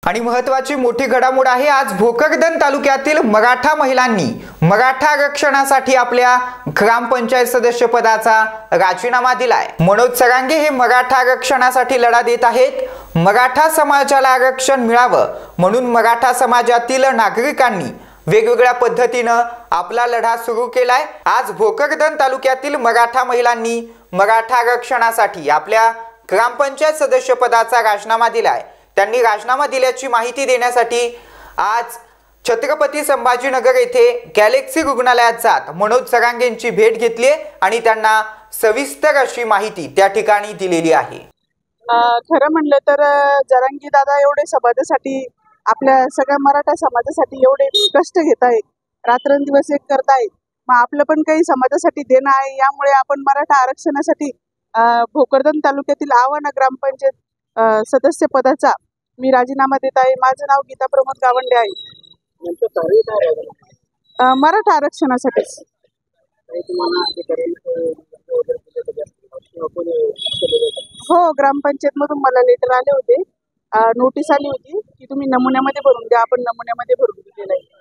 आणि महत्त्वाची मोठी घडामोड आहे। आज भोकरदन तालुक्यातील मराठा महिलांनी मराठा आरक्षणासाठी आपल्या ग्रामपंचायत सदस्य पदाचा राजीनामा दिलाय। मनोज सरांगे हे मराठा आरक्षणासाठी लढा देत आहेत। मराठा समाजाला आरक्षण मिळावं म्हणून मराठा समाजातील नागरिकांनी वेगवेगळ्या पद्धतीने आपला लढा सुरू केलाय। आज भोकरदन तालुक्यातील मराठा महिलांनी मराठा आरक्षणासाठी आपल्या ग्रामपंचायत सदस्य पदाचा राजीनामा दिलाय। त्यांनी राजीनामा दिल्याची माहिती देण्यासाठी आज छत्रपती संभाजीनगर येथे गॅलेक्सी रुग्णालयात जात मनोज सरांगेंची भेट घेतली आणि त्यांना सविस्तर अशी माहिती त्या ठिकाणी दिलेली आहे। खरं म्हणलं तर जरांगी दादा एवढे समाजासाठी आपल्या सगळ्या मराठा समाजासाठी एवढे कष्ट घेत आहेत, रात्रंदिवस एक करतायत। मग आपलं पण काही समाजासाठी देणं आहे। यामुळे आपण मराठा आरक्षणासाठी भोकरदन तालुक्यातील आव्हाना ग्रामपंचायत सदस्य पदाचा मी राजीनामा देत आहे। माझं नाव गीता प्रमोद गावंडे आहे। मराठा आरक्षणासाठीच। हो, ग्रामपंचायत मधून मला लेटर आले होते, नोटीस आली होती की तुम्ही नमुन्यामध्ये भरून द्या। आपण नमुन्यामध्ये भरून दिलेलं आहे।